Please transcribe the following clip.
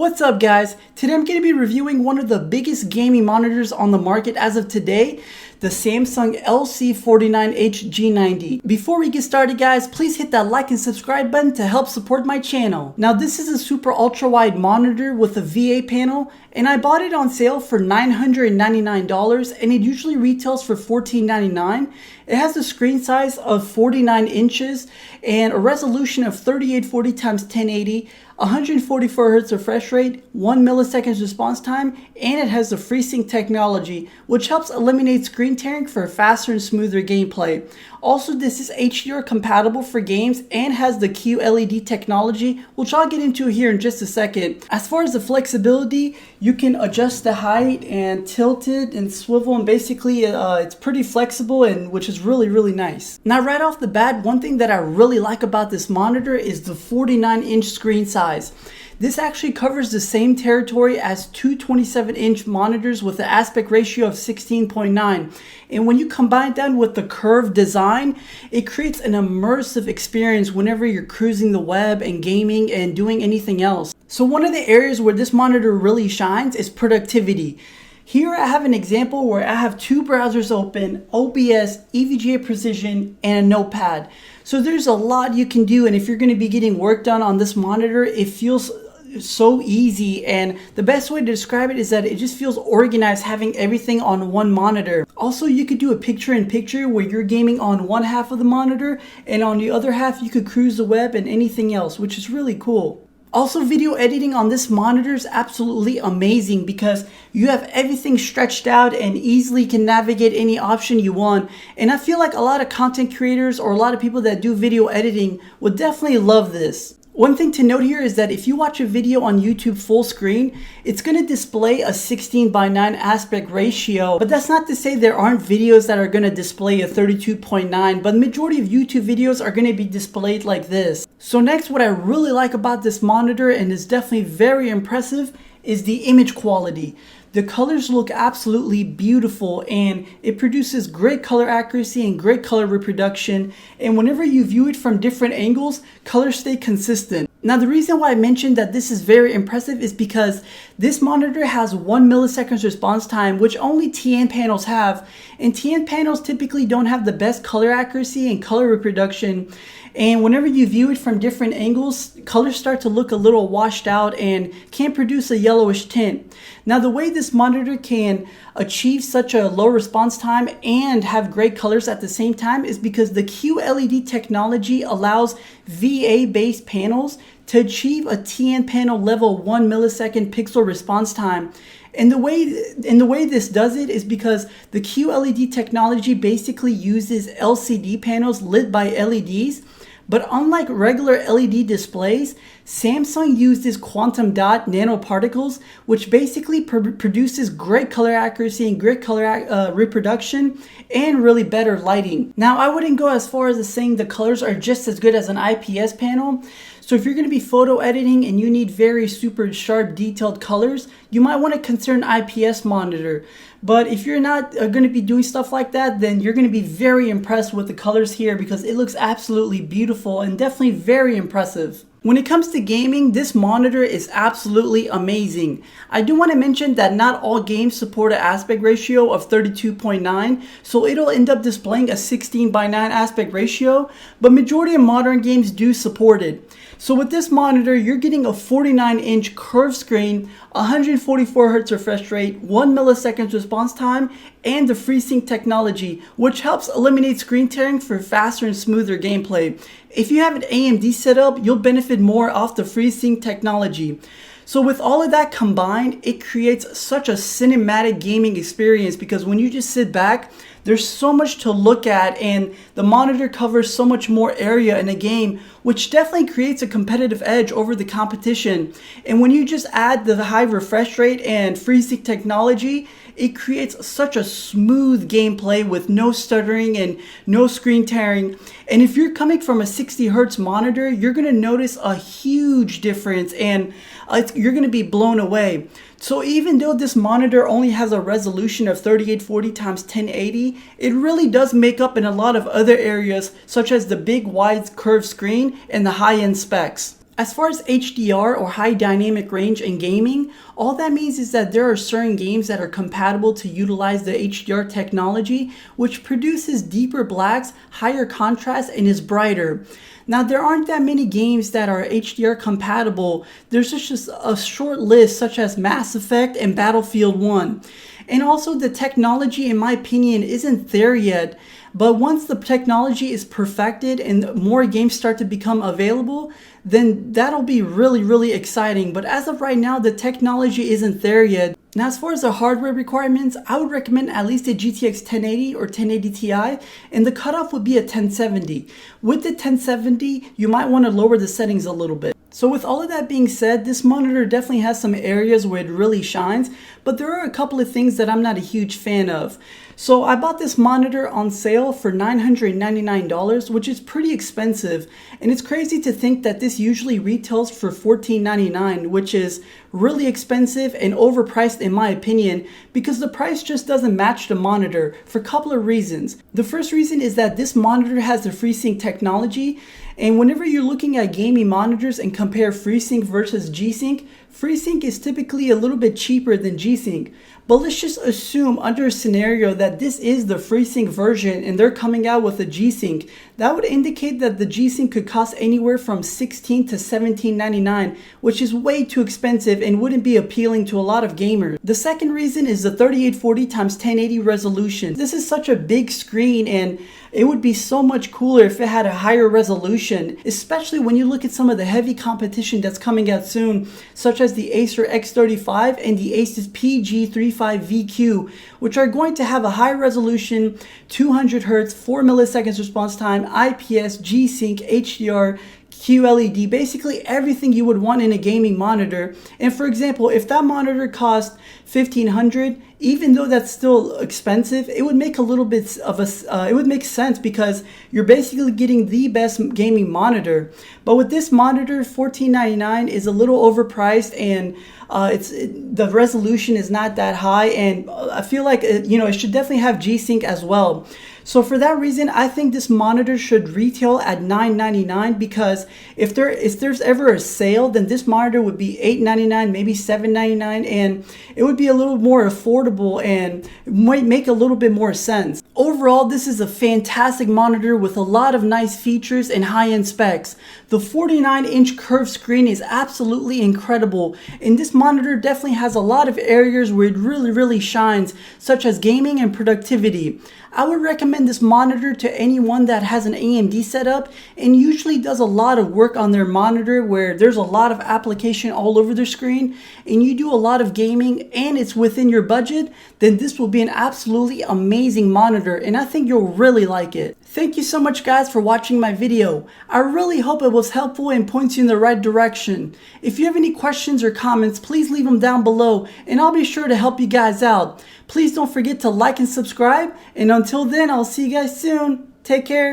What's up guys? Today I'm going to be reviewing one of the biggest gaming monitors on the market as of today, the Samsung LC49HG90. Before we get started guys, please hit that like and subscribe button to help support my channel. Now this is a super ultra wide monitor with a VA panel and I bought it on sale for $999 and it usually retails for $14.99. It has a screen size of 49 inches and a resolution of 3840 x 1080, 144 Hz refresh rate, 1 millisecond response time, and it has the FreeSync technology, which helps eliminate screen tearing for faster and smoother gameplay. Also, this is HDR compatible for games and has the QLED technology, which I'll get into here in just a second. As far as the flexibility, you can adjust the height and tilt it and swivel, and basically it's pretty flexible, and which is really nice. Now right off the bat, one thing that I really like about this monitor is the 49-inch screen size. This actually covers the same territory as two 27-inch monitors with an aspect ratio of 16.9. And when you combine that with the curved design, it creates an immersive experience whenever you're cruising the web and gaming and doing anything else. So one of the areas where this monitor really shines is productivity. Here I have an example where I have two browsers open, OBS, EVGA Precision, and a notepad. So there's a lot you can do, and if you're going to be getting work done on this monitor, it feels so easy, and the best way to describe it is that it just feels organized having everything on one monitor. Also, you could do a picture-in-picture where you're gaming on one half of the monitor and on the other half you could cruise the web and anything else, which is really cool. Also, video editing on this monitor is absolutely amazing because you have everything stretched out and easily can navigate any option you want. And I feel like a lot of content creators or a lot of people that do video editing would definitely love this. One thing to note here is that if you watch a video on YouTube full screen, it's going to display a 16:9 aspect ratio, but that's not to say there aren't videos that are going to display a 32.9, but the majority of YouTube videos are going to be displayed like this. So next, what I really like about this monitor, and is definitely very impressive, is the image quality. The colors look absolutely beautiful and it produces great color accuracy and great color reproduction, and whenever you view it from different angles, colors stay consistent. Now the reason why I mentioned that this is very impressive is because this monitor has 1 millisecond response time, which only TN panels have, and TN panels typically don't have the best color accuracy and color reproduction. And whenever you view it from different angles, colors start to look a little washed out and can produce a yellowish tint. Now the way this monitor can achieve such a low response time and have great colors at the same time is because the QLED technology allows VA-based panels to achieve a TN panel level 1 millisecond pixel response time. And the way this does it is because the QLED technology basically uses LCD panels lit by LEDs. But unlike regular LED displays, Samsung uses quantum dot nanoparticles, which basically produces great color accuracy and great color reproduction and really better lighting. Now, I wouldn't go as far as saying the colors are just as good as an IPS panel. So if you're going to be photo editing and you need very super sharp detailed colors, you might want to consider an IPS monitor. But if you're not going to be doing stuff like that, then you're going to be very impressed with the colors here because it looks absolutely beautiful and definitely very impressive. When it comes to gaming, this monitor is absolutely amazing. I do want to mention that not all games support an aspect ratio of 32.9, so it'll end up displaying a 16:9 aspect ratio, but majority of modern games do support it. So with this monitor, you're getting a 49-inch curved screen, 144 Hz refresh rate, 1 millisecond response time, and the FreeSync technology, which helps eliminate screen tearing for faster and smoother gameplay. If you have an AMD setup, you'll benefit more off the FreeSync technology. So with all of that combined, it creates such a cinematic gaming experience because when you just sit back, there's so much to look at and the monitor covers so much more area in a game, which definitely creates a competitive edge over the competition. And when you just add the high refresh rate and FreeSync technology, it creates such a smooth gameplay with no stuttering and no screen tearing. And if you're coming from a 60 Hz monitor, you're going to notice a huge difference and you're going to be blown away. So even though this monitor only has a resolution of 3840 x 1080, it really does make up in a lot of other areas such as the big wide curved screen and the high-end specs. As far as HDR or high dynamic range in gaming, all that means is that there are certain games that are compatible to utilize the HDR technology, which produces deeper blacks, higher contrast, and is brighter. Now, there aren't that many games that are HDR compatible. There's just a short list, such as Mass Effect and Battlefield 1. And also, the technology, in my opinion, isn't there yet. But once the technology is perfected and more games start to become available, then that'll be really, really exciting. But as of right now, the technology isn't there yet. Now, as far as the hardware requirements, I would recommend at least a GTX 1080 or 1080 Ti, and the cutoff would be a 1070. With the 1070, you might want to lower the settings a little bit. So with all of that being said, this monitor definitely has some areas where it really shines, but there are a couple of things that I'm not a huge fan of. So I bought this monitor on sale for $999, which is pretty expensive. And it's crazy to think that this usually retails for $14.99, which is really expensive and overpriced in my opinion, because the price just doesn't match the monitor for a couple of reasons. The first reason is that this monitor has the FreeSync technology, and whenever you're looking at gaming monitors and compare FreeSync versus G-Sync, FreeSync is typically a little bit cheaper than G-Sync. But let's just assume under a scenario that this is the FreeSync version and they're coming out with a G-Sync. That would indicate that the G-Sync could cost anywhere from $16 to $17.99, which is way too expensive and wouldn't be appealing to a lot of gamers. The second reason is the 3840 x 1080 resolution. This is such a big screen, and it would be so much cooler if it had a higher resolution, especially when you look at some of the heavy competition that's coming out soon, such as the Acer X35 and the Asus PG35VQ, which are going to have a high resolution, 200 Hz, 4 milliseconds response time, IPS, G-Sync, HDR, QLED, basically everything you would want in a gaming monitor. And for example, if that monitor cost $1,500, even though that's still expensive, it would make a little bit of it would make sense because you're basically getting the best gaming monitor. But with this monitor, $14.99 is a little overpriced, and the resolution is not that high, and I feel like it should definitely have G-Sync as well. So for that reason, I think this monitor should retail at $999, because if there's ever a sale, then this monitor would be $899, maybe $799, and it would be a little more affordable and might make a little bit more sense. Overall, this is a fantastic monitor with a lot of nice features and high-end specs. The 49-inch curved screen is absolutely incredible, and this monitor definitely has a lot of areas where it really shines, such as gaming and productivity. I would recommend this monitor to anyone that has an AMD setup and usually does a lot of work on their monitor where there's a lot of application all over their screen, and you do a lot of gaming and it's within your budget, then this will be an absolutely amazing monitor, and I think you'll really like it. Thank you so much guys for watching my video. I really hope it was helpful and points you in the right direction. If you have any questions or comments, please leave them down below and I'll be sure to help you guys out. Please don't forget to like and subscribe, and until then, I'll see you guys soon. Take care.